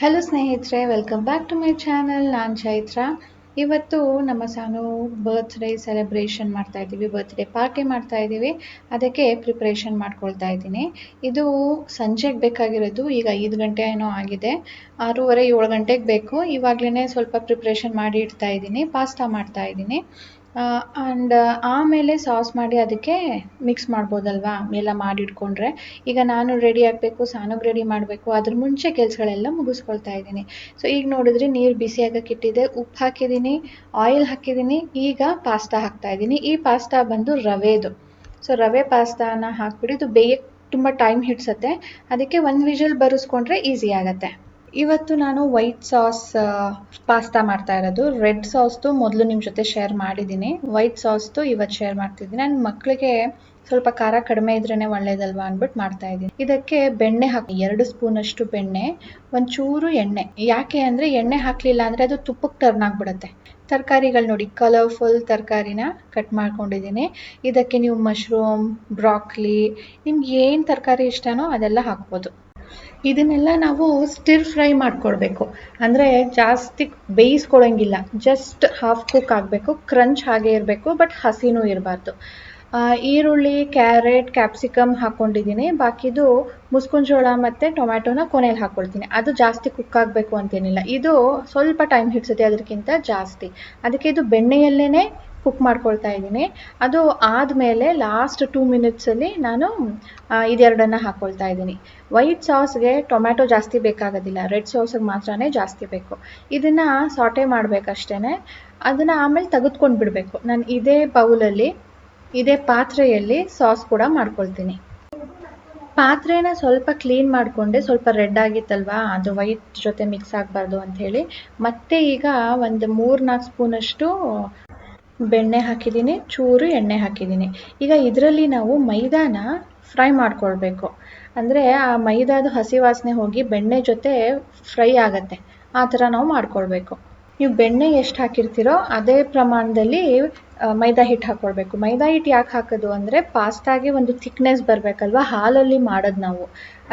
Hello ಸ್ನೇಹಿತರೆ, welcome back to my channel. ನಾನು ಚೈತ್ರ. ಇವತ್ತು ನಮ್ಮ ಸಾನು ಬರ್ತ್ಡೇ ಸೆಲೆಬ್ರೇಷನ್ ಮಾಡ್ತಾ ಇದ್ದೀವಿ, ಬರ್ತ್ಡೇ ಪಾರ್ಟಿ ಮಾಡ್ತಾ ಇದ್ದೀವಿ. ಅದಕ್ಕೆ ಪ್ರಿಪ್ರೇಷನ್ ಮಾಡ್ಕೊಳ್ತಾ ಇದ್ದೀನಿ. ಇದು ಸಂಜೆಗೆ ಬೇಕಾಗಿರೋದು. ಈಗ 5 ಗಂಟೆ ಏನೋ ಆಗಿದೆ, 6:30 7 ಗಂಟೆಗೆ ಬೇಕು. ಇವಾಗಲೇ ಸ್ವಲ್ಪ ಪ್ರಿಪ್ರೇಷನ್ ಮಾಡಿ ಇಡ್ತಾ ಇದ್ದೀನಿ. ಪಾಸ್ತಾ ಮಾಡ್ತಾ ಇದ್ದೀನಿ. ಆ್ಯಂಡ್ ಆಮೇಲೆ ಸಾಸ್ ಮಾಡಿ ಅದಕ್ಕೆ ಮಿಕ್ಸ್ ಮಾಡ್ಬೋದಲ್ವಾ, ಎಲ್ಲ ಮಾಡಿಟ್ಕೊಂಡ್ರೆ. ಈಗ ನಾನು ರೆಡಿ ಆಗಬೇಕು, ಸಾನುಗೆ ರೆಡಿ ಮಾಡಬೇಕು. ಅದ್ರ ಮುಂಚೆ ಕೆಲಸಗಳೆಲ್ಲ ಮುಗಿಸ್ಕೊಳ್ತಾ ಇದ್ದೀನಿ. ಸೊ ಈಗ ನೋಡಿದ್ರೆ ನೀರು ಬಿಸಿ ಆಗಕ್ಕೆ ಇಟ್ಟಿದ್ದೆ, ಉಪ್ಪು ಹಾಕಿದ್ದೀನಿ, ಆಯಿಲ್ ಹಾಕಿದ್ದೀನಿ. ಈಗ ಪಾಸ್ತಾ ಹಾಕ್ತಾ ಇದ್ದೀನಿ. ಈ ಪಾಸ್ತಾ ಬಂದು ರವೆದು. ಸೊ ರವೆ ಪಾಸ್ತಾನ ಹಾಕ್ಬಿಟ್ಟು ಇದು ಬೇಯಕ್ಕೆ ತುಂಬ ಟೈಮ್ ಹಿಡ್ಸತ್ತೆ. ಅದಕ್ಕೆ ಒಂದು ವಿಷಲ್ ಬರೆಸ್ಕೊಂಡ್ರೆ ಈಸಿ ಆಗುತ್ತೆ. ಇವತ್ತು ನಾನು ವೈಟ್ ಸಾಸ್ ಪಾಸ್ತಾ ಮಾಡ್ತಾ ಇರೋದು. ರೆಡ್ ಸಾಸ್ದು ಮೊದಲು ನಿಮ್ಮ ಜೊತೆ ಶೇರ್ ಮಾಡಿದ್ದೀನಿ, ವೈಟ್ ಸಾಸ್ದು ಇವತ್ತು ಶೇರ್ ಮಾಡ್ತಿದ್ದೀನಿ. ನನ್ನ ಮಕ್ಕಳಿಗೆ ಸ್ವಲ್ಪ ಖಾರ ಕಡಿಮೆ ಇದ್ರೇ ಒಳ್ಳೇದಲ್ವಾ ಅಂದ್ಬಿಟ್ಟು ಮಾಡ್ತಾ ಇದ್ದೀನಿ. ಇದಕ್ಕೆ ಬೆಣ್ಣೆ ಹಾಕಿ 2 ಸ್ಪೂನಷ್ಟು ಬೆಣ್ಣೆ, ಒಂಚೂರು ಎಣ್ಣೆ. ಯಾಕೆ ಅಂದರೆ ಎಣ್ಣೆ ಹಾಕಲಿಲ್ಲ ಅಂದರೆ ಅದು ತುಪ್ಪಕ್ಕೆ ಟರ್ನ್ ಆಗಿಬಿಡುತ್ತೆ. ತರಕಾರಿಗಳು ನೋಡಿ, ಕಲರ್ಫುಲ್ ತರಕಾರಿನ ಕಟ್ ಮಾಡ್ಕೊಂಡಿದ್ದೀನಿ. ಇದಕ್ಕೆ ನೀವು ಮಶ್ರೂಮ್, ಬ್ರಾಕ್ಲಿ, ನಿಮ್ಗೆ ಏನು ತರಕಾರಿ ಇಷ್ಟನೋ ಅದೆಲ್ಲ ಹಾಕ್ಬೋದು. ಇದನ್ನೆಲ್ಲ ನಾವು ಸ್ಟಿರ್ ಫ್ರೈ ಮಾಡ್ಕೊಳ್ಬೇಕು. ಅಂದರೆ ಜಾಸ್ತಿ ಬೇಯಿಸ್ಕೊಳ್ಳೋಂಗಿಲ್ಲ, ಜಸ್ಟ್ ಹಾಫ್ ಕುಕ್ ಆಗಬೇಕು. ಕ್ರಂಚ್ ಹಾಗೆ ಇರಬೇಕು, ಬಟ್ ಹಸಿನೂ ಇರಬಾರ್ದು. ಈರುಳ್ಳಿ, ಕ್ಯಾರೆಟ್, ಕ್ಯಾಪ್ಸಿಕಮ್ ಹಾಕ್ಕೊಂಡಿದ್ದೀನಿ. ಬಾಕಿದು ಮುಸ್ಕಿನ ಜೋಳ ಮತ್ತು ಟೊಮ್ಯಾಟೋನ ಕೊನೆಯಲ್ಲಿ ಹಾಕ್ಕೊಳ್ತೀನಿ. ಅದು ಜಾಸ್ತಿ ಕುಕ್ ಆಗಬೇಕು ಅಂತೇನಿಲ್ಲ, ಇದು ಸ್ವಲ್ಪ ಟೈಮ್ ಹಿಡಿಸುತ್ತೆ ಅದಕ್ಕಿಂತ ಜಾಸ್ತಿ. ಅದಕ್ಕೆ ಇದು ಬೆಣ್ಣೆಯಲ್ಲೇ ಕುಕ್ ಮಾಡ್ಕೊಳ್ತಾ ಇದ್ದೀನಿ. ಅದು ಆದಮೇಲೆ ಲಾಸ್ಟ್ 2 ಮಿನಿಟ್ಸಲ್ಲಿ ನಾನು ಇದೆರಡನ್ನು ಹಾಕ್ಕೊಳ್ತಾ ಇದ್ದೀನಿ. ವೈಟ್ ಸಾಸ್ಗೆ ಟೊಮ್ಯಾಟೊ ಜಾಸ್ತಿ ಬೇಕಾಗೋದಿಲ್ಲ, ರೆಡ್ ಸಾಸ್ಗೆ ಮಾತ್ರನೇ ಜಾಸ್ತಿ ಬೇಕು. ಇದನ್ನು ಸಾಟೆ ಮಾಡಬೇಕಷ್ಟೇ. ಅದನ್ನು ಆಮೇಲೆ ತೆಗೆದುಕೊಂಡು ಬಿಡಬೇಕು. ನಾನು ಇದೇ ಬೌಲಲ್ಲಿ, ಇದೇ ಪಾತ್ರೆಯಲ್ಲಿ ಸಾಸ್ ಕೂಡ ಮಾಡ್ಕೊಳ್ತೀನಿ. ಪಾತ್ರೆನ ಸ್ವಲ್ಪ ಕ್ಲೀನ್ ಮಾಡಿಕೊಂಡೆ. ಸ್ವಲ್ಪ ರೆಡ್ ಆಗಿತ್ತಲ್ವಾ, ಅದು ವೈಟ್ ಜೊತೆ ಮಿಕ್ಸ್ ಆಗಬಾರ್ದು ಅಂಥೇಳಿ. ಮತ್ತೆ ಈಗ ಒಂದು 3-4 ಸ್ಪೂನಷ್ಟು ಬೆಣ್ಣೆ ಹಾಕಿದ್ದೀನಿ, ಚೂರು ಎಣ್ಣೆ ಹಾಕಿದ್ದೀನಿ. ಈಗ ಇದರಲ್ಲಿ ನಾವು ಮೈದಾನ ಫ್ರೈ ಮಾಡ್ಕೊಳ್ಬೇಕು. ಅಂದರೆ ಆ ಮೈದಾದ ಹಸಿ ವಾಸನೆ ಹೋಗಿ ಬೆಣ್ಣೆ ಜೊತೆ ಫ್ರೈ ಆಗುತ್ತೆ, ಆ ಥರ ನಾವು ಮಾಡ್ಕೊಳ್ಬೇಕು. ನೀವು ಬೆಣ್ಣೆ ಎಷ್ಟು ಹಾಕಿರ್ತೀರೋ ಅದೇ ಪ್ರಮಾಣದಲ್ಲಿ ಮೈದಾ ಹಿಟ್ಟು ಹಾಕ್ಕೊಳ್ಬೇಕು. ಮೈದಾ ಹಿಟ್ಟು ಯಾಕೆ ಹಾಕೋದು ಅಂದರೆ ಪಾಸ್ತಾಗೆ ಒಂದು ಥಿಕ್ನೆಸ್ ಬರಬೇಕಲ್ವ, ಹಾಲಲ್ಲಿ ಮಾಡೋದು ನಾವು.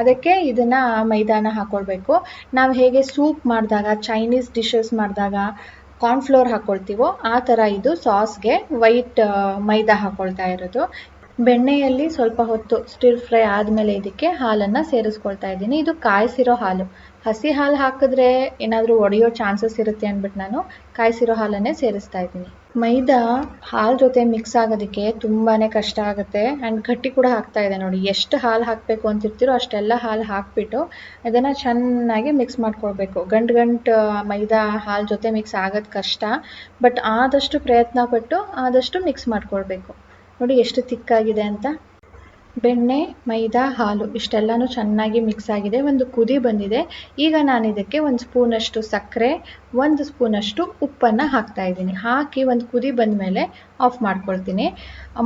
ಅದಕ್ಕೆ ಇದನ್ನು ಮೈದಾನ ಹಾಕ್ಕೊಳ್ಬೇಕು. ನಾವು ಹೇಗೆ ಸೂಪ್ ಮಾಡಿದಾಗ, ಚೈನೀಸ್ ಡಿಶಸ್ ಮಾಡಿದಾಗ ಕಾರ್ನ್ಫ್ಲೋರ್ ಹಾಕ್ಕೊಳ್ತೀವೋ ಆ ಥರ ಇದು ಸಾಸ್ಗೆ ವೈಟ್ ಮೈದಾ ಹಾಕ್ಕೊಳ್ತಾ ಇರೋದು. ಬೆಣ್ಣೆಯಲ್ಲಿ ಸ್ವಲ್ಪ ಹೊತ್ತು ಸ್ಟಿರ್ ಫ್ರೈ ಆದಮೇಲೆ ಇದಕ್ಕೆ ಹಾಲನ್ನು ಸೇರಿಸ್ಕೊಳ್ತಾ ಇದ್ದೀನಿ. ಇದು ಕಾಯಿಸಿರೋ ಹಾಲು. ಹಸಿ ಹಾಲು ಹಾಕಿದ್ರೆ ಏನಾದರೂ ಒಡೆಯೋ ಚಾನ್ಸಸ್ ಇರುತ್ತೆ ಅಂದ್ಬಿಟ್ಟು ನಾನು ಕಾಯಿಸಿರೋ ಹಾಲನ್ನೇ ಸೇರಿಸ್ತಾ ಇದ್ದೀನಿ. ಮೈದಾ ಹಾಲು ಜೊತೆ ಮಿಕ್ಸ್ ಆಗೋದಕ್ಕೆ ತುಂಬಾ ಕಷ್ಟ ಆಗುತ್ತೆ. ಆ್ಯಂಡ್ ಗಟ್ಟಿ ಕೂಡ ಆಗ್ತಾ ಇದೆ ನೋಡಿ. ಎಷ್ಟು ಹಾಲು ಹಾಕಬೇಕು ಅಂತಿರ್ತೀರೋ ಅಷ್ಟೆಲ್ಲ ಹಾಲು ಹಾಕಿಬಿಟ್ಟು ಇದನ್ನು ಚೆನ್ನಾಗಿ ಮಿಕ್ಸ್ ಮಾಡ್ಕೊಳ್ಬೇಕು. ಗಂಟು ಮೈದಾ ಹಾಲು ಜೊತೆ ಮಿಕ್ಸ್ ಆಗೋದು ಕಷ್ಟ, ಬಟ್ ಆದಷ್ಟು ಪ್ರಯತ್ನ ಪಟ್ಟು ಆದಷ್ಟು ಮಿಕ್ಸ್ ಮಾಡ್ಕೊಳ್ಬೇಕು. ನೋಡಿ ಎಷ್ಟು ತಿಕ್ಕಾಗಿದೆ ಅಂತ. ಬೆಣ್ಣೆ, ಮೈದಾ, ಹಾಲು ಇಷ್ಟೆಲ್ಲನೂ ಚೆನ್ನಾಗಿ ಮಿಕ್ಸ್ ಆಗಿದೆ. ಒಂದು ಕುದಿ ಬಂದಿದೆ. ಈಗ ನಾನು ಇದಕ್ಕೆ 1 ಸ್ಪೂನಷ್ಟು ಸಕ್ಕರೆ, 1 ಸ್ಪೂನಷ್ಟು ಉಪ್ಪನ್ನು ಹಾಕ್ತಾ ಇದ್ದೀನಿ. ಹಾಕಿ ಒಂದು ಕುದಿ ಬಂದ ಮೇಲೆ ಆಫ್ ಮಾಡ್ಕೊಳ್ತೀನಿ.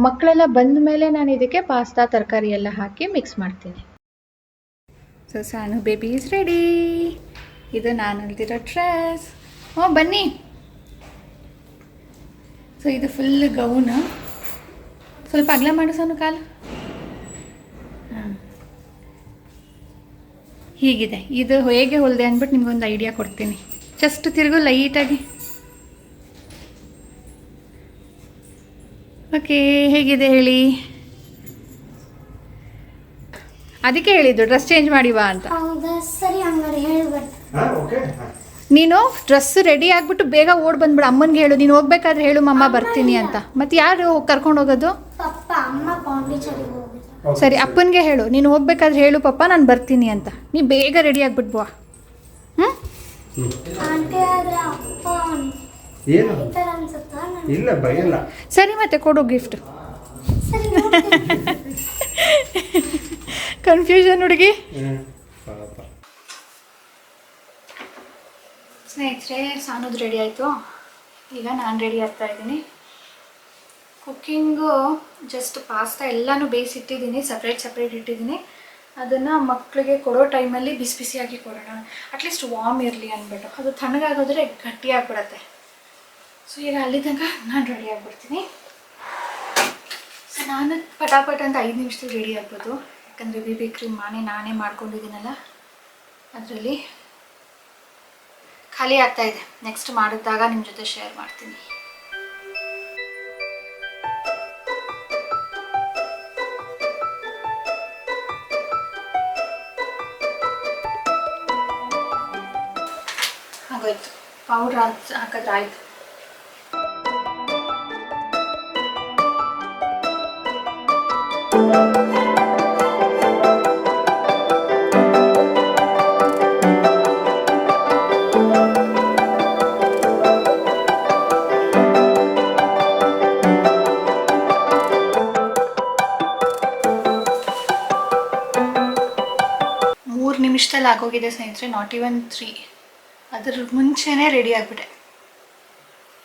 ಮಕ್ಕಳೆಲ್ಲ ಬಂದ ಮೇಲೆ ನಾನು ಇದಕ್ಕೆ ಪಾಸ್ತಾ ತರಕಾರಿ ಎಲ್ಲ ಹಾಕಿ ಮಿಕ್ಸ್ ಮಾಡ್ತೀನಿ. So Sanu baby is ready. ಇದು ನಾನು ಹೊಲ್ದಿರೋ ಡ್ರೆಸ್. ಬನ್ನಿ. ಸೊ ಇದು ಫುಲ್ ಗೌನು. ಸ್ವಲ್ಪ ಅಗಲ ಮಾಡು ಸಾನು ಕಾಲು. ಹೀಗಿದೆ. ಇದು ಹೇಗೆ ಹೊಲಿದೆ ಅಂದ್ಬಿಟ್ಟು ನಿಮ್ಗೊಂದು ಐಡಿಯಾ ಕೊಡ್ತೀನಿ. ಜಸ್ಟ್ ತಿರುಗು ಲೈಟಾಗಿ. ಓಕೆ, ಹೇಗಿದೆ ಹೇಳಿ. ಅದಕ್ಕೆ ಹೇಳಿದ್ದು ಡ್ರೆಸ್ ಚೇಂಜ್ ಮಾಡಿ ಬಾ ಅಂತ. ನೀನು ಡ್ರೆಸ್ ರೆಡಿ ಆಗಿಬಿಟ್ಟು ಬೇಗ ಓಡ್ ಬಂದ್ಬಿಡು. ಅಮ್ಮನಿಗೆ ಹೇಳು, ನೀನು ಹೋಗ್ಬೇಕಾದ್ರೆ ಹೇಳು ಮಮ್ಮ ಬರ್ತೀನಿ ಅಂತ. ಮತ್ತು ಯಾರು ಕರ್ಕೊಂಡು ಹೋಗೋದು? ಸರಿ, ಅಪ್ಪನಿಗೆ ಹೇಳು, ನೀನು ಹೋಗ್ಬೇಕಾದ್ರೆ ಹೇಳು ಪಪ್ಪ ನಾನು ಬರ್ತೀನಿ ಅಂತ. ನೀ ಬೇಗ ರೆಡಿ ಆಗಿಬಿಟ್ಬಾ. ಸರಿ, ಮತ್ತೆ ಕೊಡು ಗಿಫ್ಟ್. ಕನ್ಫ್ಯೂಷನ್ ಹುಡುಗಿ. ಸ್ನೇಹಿತರೆ, ಸಾನೋದು ರೆಡಿ ಆಯಿತು. ಈಗ ನಾನು ರೆಡಿ ಆಗ್ತಾ ಇದ್ದೀನಿ. ಕುಕ್ಕಿಂಗು ಜಸ್ಟ್ ಪಾಸ್ತಾ ಎಲ್ಲನೂ ಬೇಯಿಸಿಟ್ಟಿದ್ದೀನಿ, ಸಪ್ರೇಟ್ ಇಟ್ಟಿದ್ದೀನಿ. ಅದನ್ನು ಮಕ್ಕಳಿಗೆ ಕೊಡೋ ಟೈಮಲ್ಲಿ ಬಿಸಿ ಬಿಸಿಯಾಗಿ ಕೊಡೋಣ, ಅಟ್ಲೀಸ್ಟ್ ವಾರ್ಮ್ ಇರಲಿ ಅಂದ್ಬಿಟ್ಟು. ಅದು ತಣ್ಣಗಾಗೋದ್ರೆ ಗಟ್ಟಿಯಾಗಿಬಿಡತ್ತೆ. ಸೊ ಈಗ ಅಲ್ಲಿ ತನಕ ನಾನು ರೆಡಿ ಆಗಿಬಿಡ್ತೀನಿ. ಸೊ ನಾನು ಪಟಾಪಟ್ ಅಂತ 5 ನಿಮಿಷದಲ್ಲಿ ರೆಡಿ ಆಗ್ಬೋದು. ಯಾಕಂದರೆ BB ಕ್ರೀಮ್ ನಾನೇ ಮಾಡ್ಕೊಂಡಿದ್ದೀನಲ್ಲ ಅದರಲ್ಲಿ. ಖಾಲಿ ಆಗ್ತಾ ಇದೆ. ನೆಕ್ಸ್ಟ್ ಮಾಡಿದಾಗ ನಿಮ್ಮ ಜೊತೆ ಶೇರ್ ಮಾಡ್ತೀನಿ. ಆಗೋಯ್ತು, ಪೌಡ್ರ್ ಹಾಕಿದ್ರಾಯ್ತು. ನಿಮಿಷದಲ್ಲಿ ಆಗೋಗಿದೆ ಸ್ನೇಹಿತರೆ, ನಾಟ್ ಇವನ್ 3. ಅದ್ರ ಮುಂಚೆನೇ ರೆಡಿ ಆಗಿಬಿಟ್ಟೆ.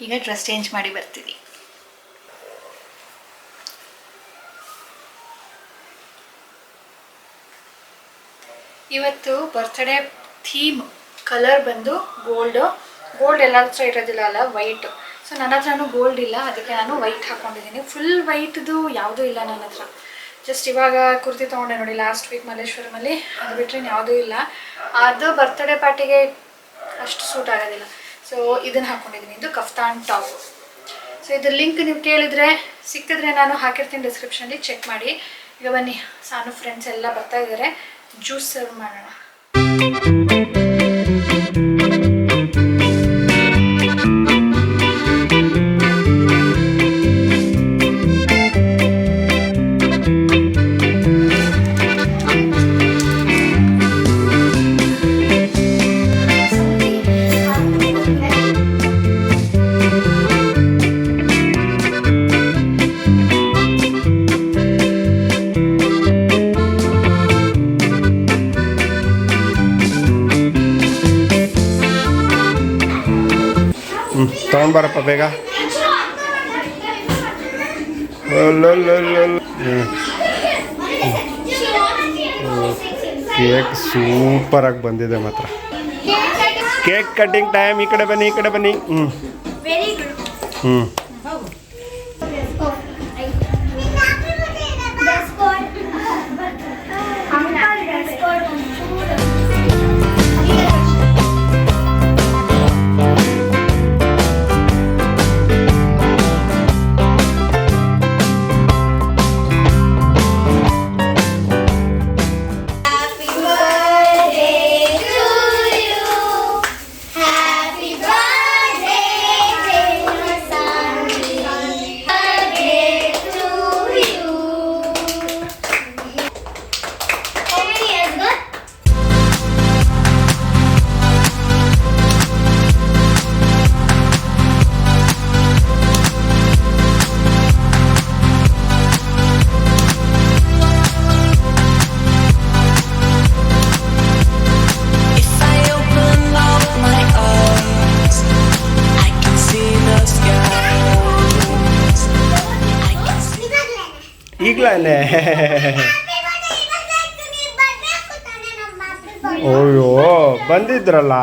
ಈಗ ಡ್ರೆಸ್ ಚೇಂಜ್ ಮಾಡಿ ಬರ್ತೀನಿ. ಇವತ್ತು ಬರ್ತ್ಡೇ ಥೀಮ್ ಕಲರ್ ಬಂದು ಗೋಲ್ಡ್ ಎಲ್ಲ ಹತ್ರ ಇರೋದಿಲ್ಲ ಅಲ್ಲ, ವೈಟ್. ಸೊ ನನ್ನ ಹತ್ರನೂ ಗೋಲ್ಡ್ ಇಲ್ಲ, ಅದಕ್ಕೆ ನಾನು ವೈಟ್ ಹಾಕ್ಕೊಂಡಿದ್ದೀನಿ. ಫುಲ್ ವೈಟ್ದು ಯಾವುದೂ ಇಲ್ಲ ನನ್ನ ಹತ್ರ. ಜಸ್ಟ್ ಇವಾಗ ಕುರ್ತಿ ತೊಗೊಂಡೆ ನೋಡಿ, ಲಾಸ್ಟ್ ವೀಕ್ ಮಲ್ಲೇಶ್ವರಮಲ್ಲಿ. ಅದು ಬಿಟ್ಟರೆ ಯಾವುದೂ ಇಲ್ಲ. ಅದು ಬರ್ತ್ಡೇ ಪಾರ್ಟಿಗೆ ಅಷ್ಟು ಸೂಟ್ ಆಗೋದಿಲ್ಲ. ಸೊ ಇದನ್ನು ಹಾಕ್ಕೊಂಡಿದ್ದೀನಿ. ಇದು ಕಫ್ತಾನ್ ಟಾಪ್. ಸೊ ಇದ್ರ ಲಿಂಕ್ ನೀವು ಕೇಳಿದರೆ ಸಿಕ್ಕಿದ್ರೆ ನಾನು ಹಾಕಿರ್ತೀನಿ ಡಿಸ್ಕ್ರಿಪ್ಷನಲ್ಲಿ, ಚೆಕ್ ಮಾಡಿ. ಈಗ ಬನ್ನಿ, ಸಾನು ಫ್ರೆಂಡ್ಸ್ ಎಲ್ಲ ಬರ್ತಾ ಇದ್ದಾರೆ, ಜ್ಯೂಸ್ ಸರ್ವ್ ಮಾಡೋಣ. ತೊಗೊಂಡ್ಬಾರಪ್ಪ ಬೇಗ. ಕೇಕ್ ಸೂಪರಾಗಿ ಬಂದಿದೆ ಮಾತ್ರ. Cake cutting time. ಈ ಕಡೆ ಬನ್ನಿ, ಈ ಕಡೆ ಬನ್ನಿ. ಈಗಲೇ ಅಯ್ಯೋ ಬಂದಿದ್ರಲ್ಲ.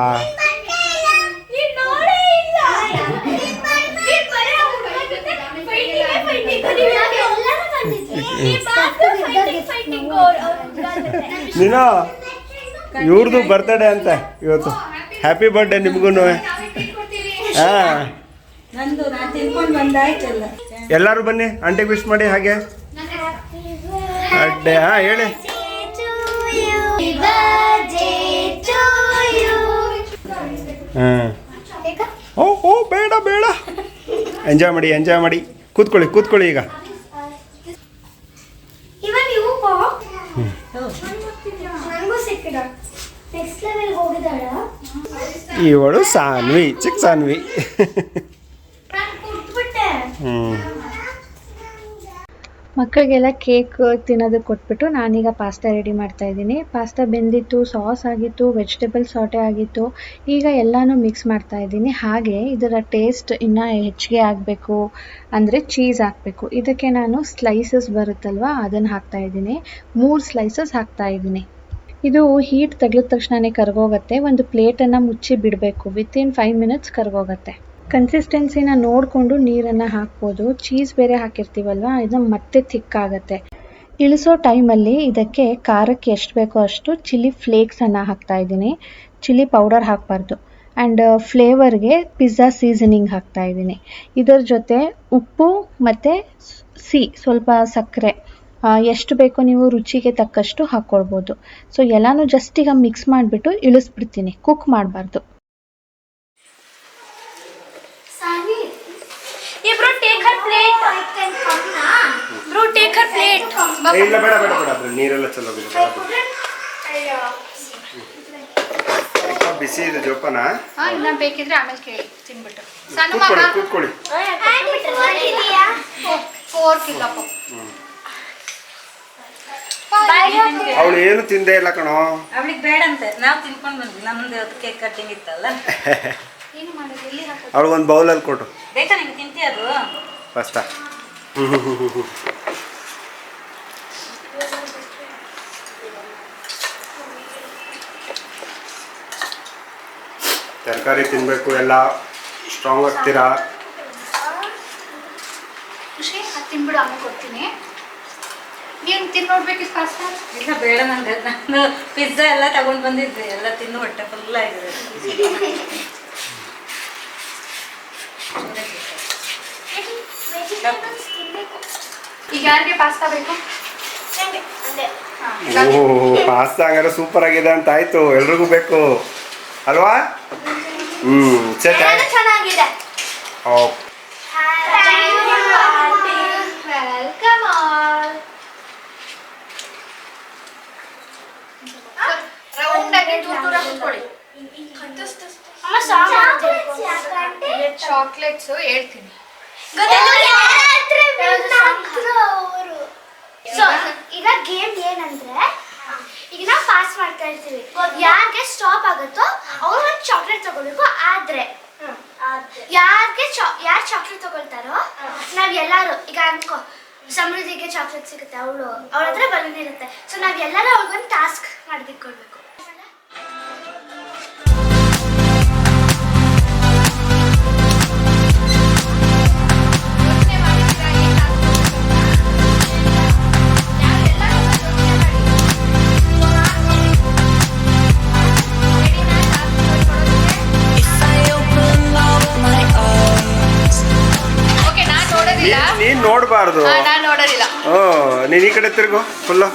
ನೀನು ಇವ್ರದ್ದು ಬರ್ತಡೇ ಅಂತ ಇವತ್ತು. ಹ್ಯಾಪಿ ಬರ್ಡೇ ನಿಮಗೂ. ಹಾಂ, ಎಲ್ಲರೂ ಬನ್ನಿ, ಆಂಟಿಗೆ ವಿಶ್ ಮಾಡಿ. ಹಾಗೆ ಅಡ್ಡೆ. ಹಾಂ ಹೇಳಿ. ಹಾಂ, ಓ ಬೇಡ ಬೇಡ, ಎಂಜಾಯ್ ಮಾಡಿ, ಎಂಜಾಯ್ ಮಾಡಿ. ಕೂತ್ಕೊಳ್ಳಿ, ಕೂತ್ಕೊಳ್ಳಿ. ಈಗ ಇವಳು ಸಾನ್ವಿ, ಚಿಕ್ಕ ಸಾನ್ವಿ. ಮಕ್ಕಳಿಗೆಲ್ಲ ಕೇಕ್ ತಿನ್ನೋದಕ್ಕೆ ಕೊಟ್ಬಿಟ್ಟು ನಾನೀಗ ಪಾಸ್ತಾ ರೆಡಿ ಮಾಡ್ತಾ ಇದ್ದೀನಿ. ಪಾಸ್ತಾ ಬೆಂದಿತ್ತು, ಸಾಸ್ ಆಗಿತ್ತು, ವೆಜಿಟೇಬಲ್ ಸಾಟೆ ಆಗಿತ್ತು. ಈಗ ಎಲ್ಲನೂ ಮಿಕ್ಸ್ ಮಾಡ್ತಾ ಇದ್ದೀನಿ. ಹಾಗೆ ಇದರ ಟೇಸ್ಟ್ ಇನ್ನೂ ಹೆಚ್ಚಿಗೆ ಆಗಬೇಕು ಅಂದರೆ ಚೀಸ್ ಹಾಕಬೇಕು. ಇದಕ್ಕೆ ನಾನು ಸ್ಲೈಸಸ್ ಬರುತ್ತಲ್ವ, ಅದನ್ನು ಹಾಕ್ತಾ ಇದ್ದೀನಿ. 3 ಸ್ಲೈಸಸ್ ಹಾಕ್ತಾ ಇದ್ದೀನಿ. ಇದು ಹೀಟ್ ತೆಗೆದ ತಕ್ಷಣವೇ ಕರಗೋಗುತ್ತೆ. ಒಂದು ಪ್ಲೇಟನ್ನು ಮುಚ್ಚಿ ಬಿಡಬೇಕು. Within 5 minutes ಕರಗೋಗುತ್ತೆ. ಕನ್ಸಿಸ್ಟೆನ್ಸಿನ ನೋಡಿಕೊಂಡು ನೀರನ್ನು ಹಾಕ್ಬೋದು. ಚೀಸ್ ಬೇರೆ ಹಾಕಿರ್ತೀವಲ್ವ, ಇದನ್ನು ಮತ್ತೆ ಥಿಕ್ಕಾಗತ್ತೆ. ಇಳಿಸೋ ಟೈಮಲ್ಲಿ ಇದಕ್ಕೆ ಖಾರಕ್ಕೆ ಎಷ್ಟು ಬೇಕೋ ಅಷ್ಟು ಚಿಲ್ಲಿ ಫ್ಲೇಕ್ಸನ್ನು ಹಾಕ್ತಾ ಇದ್ದೀನಿ. ಚಿಲ್ಲಿ ಪೌಡರ್ ಹಾಕಬಾರ್ದು. ಆ್ಯಂಡ್ ಫ್ಲೇವರ್ಗೆ ಪಿಜ್ಜಾ ಸೀಸನಿಂಗ್ ಹಾಕ್ತಾಯಿದ್ದೀನಿ. ಇದರ ಜೊತೆ ಉಪ್ಪು ಮತ್ತು ಸ್ವಲ್ಪ ಸಕ್ಕರೆ ಎಷ್ಟು ಬೇಕೋ ನೀವು ರುಚಿಗೆ ತಕ್ಕಷ್ಟು ಹಾಕ್ಕೊಳ್ಬೋದು. ಸೊ ಎಲ್ಲನೂ ಜಸ್ಟ್ ಈಗ ಮಿಕ್ಸ್ ಮಾಡಿಬಿಟ್ಟು ಇಳಿಸ್ಬಿಡ್ತೀನಿ, ಕುಕ್ ಮಾಡಬಾರ್ದು. ಇಲ್ಲ ಬೇಡ ಬೇಡ ಬೇಡ ನೀರೆಲ್ಲ ಚಲೋಗಿದೆ. ಬಿಸಿ ಇದೆ ಜೋಪಾನ. ಇನ್ನ ಬೇಕಿದ್ರೆ ಆಮೇಲೆ ಕೇಳಿ ತಿನ್ಬಿಟ್ಟು. ಕೂತ್ಕೊಳ್ಳಿ. 4 ಕಿಲೋ. ಅವಳು ಏನು ತಿಂದೇ ಇಲ್ಲ ಕಣೋ. ಅವಳಿಗೆ ಬೇಡ ಅಂತೆ, ನಾವು ತಿನ್ಕೊಂಡು ಬಂದ್ವಿ. ನಮ್ದು ಕೇಕ್ ಕಟ್ಟಿಂಗ್ ಇತ್ತಲ್ಲ. ಅವಳು ಒಂದು ಬೌಲಲ್ಲಿ ಕೊಟ್ಟು. ಬೇಕಾ ನಿಂಗೆ ತಿಂತೀಯ ಅದು ಫಸ್ಟ? ತರಕಾರಿ ತಿನ್ನಬೇಕು, ಎಲ್ಲ ಸ್ಟ್ರಾಂಗ್ ಆಗ್ತೀರಾ. ಖುಷಿ ತಿನ್ಬಿಡು, ಆಮೇಲೆ ಕೊಡ್ತೀನಿ. ನೀನು ತಿಂದು ನೋಡ್ಬೇಕಿತ್ತು ಪಾಸ್ತಾ? ಇಲ್ಲ ಬೇಡ ನಂಗೆ. ನಾನು ಪಿಜ್ಜಾ ಎಲ್ಲ ತಗೊಂಡು ಬಂದಿದ್ದೆ, ಎಲ್ಲ ತಿನ್ನು ಹೊಟ್ಟೆ ಫುಲ್ ಆಗಿದೆ. ಈಗ ಯಾರಿಗೆ ಪಾಸ್ತಾ ಬೇಕು? ಓಹ್, ಪಾಸ್ತಾ ಹಂಗಾರೆ ಸೂಪರ್ ಆಗಿದೆ ಅಂತ ಆಯ್ತು, ಎಲ್ರಿಗೂ ಬೇಕು ಅಲ್ವಾ? ಚೆನ್ನಾಗಿದೆ. Okay, welcome all. ರೌಂಡ್ ಆಗಿ ದೂರ ಕೂತ್ಕೊಳ್ಳಿ. ಚಾಕ್ಲೇಟ್ಸ್ ಹೇಳ್ತೀನಿ. ಈಗ ಗೇಮ್ ಏನಂದ್ರೆ, ಈಗ ನಾವು ಪಾಸ್ ಮಾಡ್ತಾ ಇರ್ತೀವಿ, ಯಾರಿಗೆ ಸ್ಟಾಪ್ ಆಗುತ್ತೋ ಅವ್ರು ಒಂದು ಚಾಕ್ಲೇಟ್ ತಗೋಬೇಕು. ಆದ್ರೆ ಯಾರು ಚಾಕ್ಲೇಟ್ ತಗೊಳ್ತಾರೋ ನಾವ್ ಎಲ್ಲಾರು, ಈಗ ಅನ್ಕೋ ಸಮೃದ್ಧಿಗೆ ಚಾಕ್ಲೇಟ್ ಸಿಗುತ್ತೆ, ಅವಳ ಹತ್ರ ಬಲೂನ್ ಇರುತ್ತೆ. ಸೊ ನಾವ್ ಎಲ್ಲಾರು ಅವ್ರಿಗೊಂದು ಟಾಸ್ಕ್ ಮಾಡ್ದಿಟ್ಕೊಳ್ಬೇಕು. ನೀನ್ ನೋಡಬಾರ್ದು. ನಾನು ನೋಡೋದಿಲ್ಲ. ನೀನ್ ಈ ಕಡೆ ತಿರುಗು ಫುಲ್ಲು.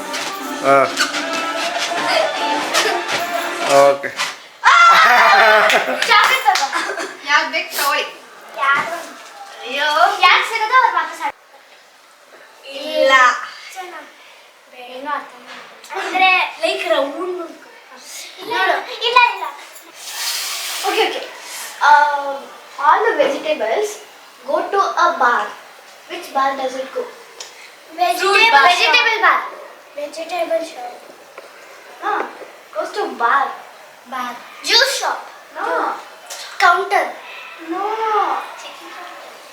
ಓಕೆ, ಯಾವ್ದು ಬೇಕು ತಗೊಳ್ಳಿ. ಯಾಕೆ ಸಿಗೋದು ಅವ್ರು ವಾಪಸ್ ಇಲ್ಲ ಏನೋ ಅರ್ಥ ಅಂದ್ರೆ ಲೈಕ್ ರೌಂಡ್. ಇಲ್ಲ ಇಲ್ಲ. Okay okay. All the vegetables go to a bar. Which bar does it go? Vegetable bar. Vegetable shop. No. Goes to bar. Bar. Juice shop. No. Counter. No.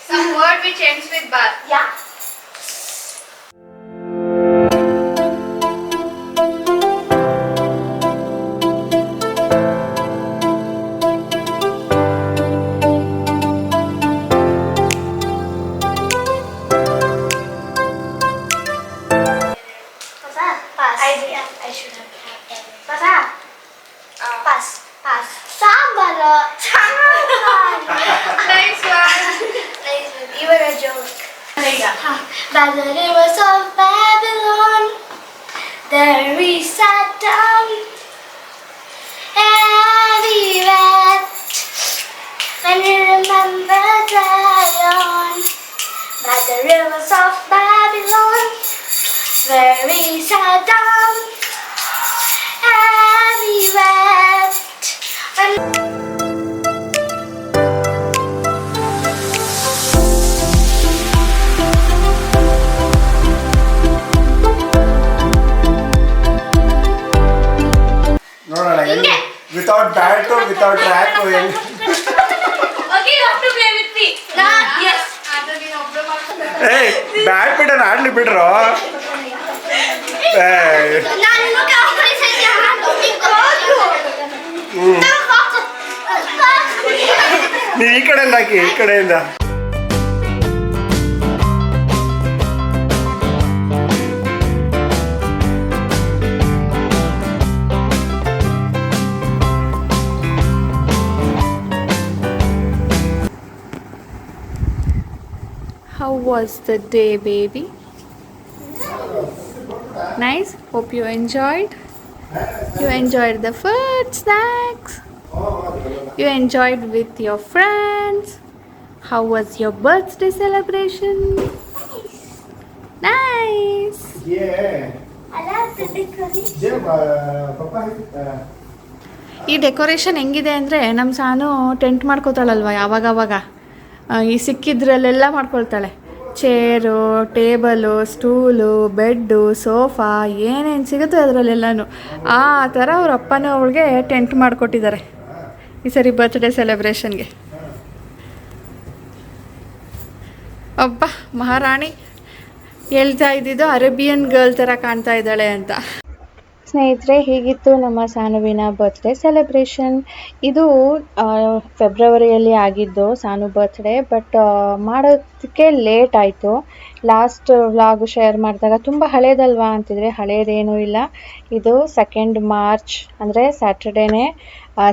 Some word which ends with bar. Yeah. I should have passed. Pass. Pass. Sambar. Nice one. Even a joke. By the rivers of Babylon, there we sat down, and we wept when we remembered Zion. By the rivers of Babylon, where we sat down, and we wept when ನೋಡೋಣ without bat without track. Okay, you have to play with me. Yes. ಏಯ್, badminton ಆಡ್ಲಿ ಬಿಡ್ರು. ನೀವು ಈ ಕಡೆಯಿಂದ ಹಾಕಿ, ಈ ಕಡೆಯಿಂದ. was the day, baby? Nice. Hope you enjoyed. You enjoyed the food, snacks. You enjoyed with your friends. How was your birthday celebration? Nice. ಈ decoration ಹೆಂಗಿದೆ ಅಂದರೆ ನಮ್ಮ ಸಾನು ಟೆಂಟ್ ಮಾಡ್ಕೋತಾಳಲ್ವ ಯಾವಾಗವಾಗ ಈ ಸಿಕ್ಕಿದ್ರಲ್ಲೆಲ್ಲ ಮಾಡ್ಕೊಳ್ತಾಳೆ. Chair, table, stool, bed, sofa ಏನೇನು ಸಿಗುತ್ತೋ ಅದರಲ್ಲೆಲ್ಲನೂ ಆ ಥರ ಅವ್ರ ಅಪ್ಪನೂ ಅವಳಿಗೆ ಟೆಂಟ್ ಮಾಡಿಕೊಟ್ಟಿದ್ದಾರೆ ಈ ಸರಿ ಬರ್ತ್ಡೇ ಸೆಲೆಬ್ರೇಷನ್ಗೆ. ಒಬ್ಬ ಮಹಾರಾಣಿ ಹೇಳ್ತಾ ಇದ್ದಿದ್ದು ಅರೇಬಿಯನ್ ಗರ್ಲ್ ಥರ ಕಾಣ್ತಾ ಇದ್ದಾಳೆ ಅಂತ. ಸ್ನೇಹಿತರೆ, ಹೀಗಿತ್ತು ನಮ್ಮ ಸಾನುವಿನ ಬರ್ತ್ಡೇ ಸೆಲೆಬ್ರೇಷನ್. ಇದು ಫೆಬ್ರವರಿಯಲ್ಲಿ ಆಗಿದ್ದು ಸಾನು ಬರ್ತ್ಡೇ, ಬಟ್ ಮಾಡೋದಕ್ಕೆ ಲೇಟ್ ಆಯಿತು. ಲಾಸ್ಟ್ ವ್ಲಾಗ್ ಶೇರ್ ಮಾಡಿದಾಗ ತುಂಬ ಹಳೇದಲ್ವಾ ಅಂತಿದ್ರೆ, ಹಳೇದೇನೂ ಇಲ್ಲ. ಇದು 2 ಮಾರ್ಚ್ ಅಂದರೆ ಸ್ಯಾಟರ್ಡೇನೇ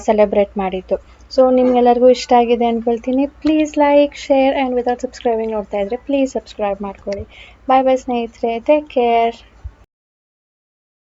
ಸೆಲೆಬ್ರೇಟ್ ಮಾಡಿದ್ದು. ಸೊ ನಿಮ್ಗೆಲ್ಲರಿಗೂ ಇಷ್ಟ ಆಗಿದೆ ಅಂದ್ಕೊಳ್ತೀನಿ. Please like, share and without subscribing ನೋಡ್ತಾ ಇದ್ದರೆ ಪ್ಲೀಸ್ ಸಬ್ಸ್ಕ್ರೈಬ್ ಮಾಡ್ಕೊಳ್ಳಿ. ಬಾಯ್ ಬಾಯ್ ಸ್ನೇಹಿತರೆ, ಟೇಕ್ ಕೇರ್.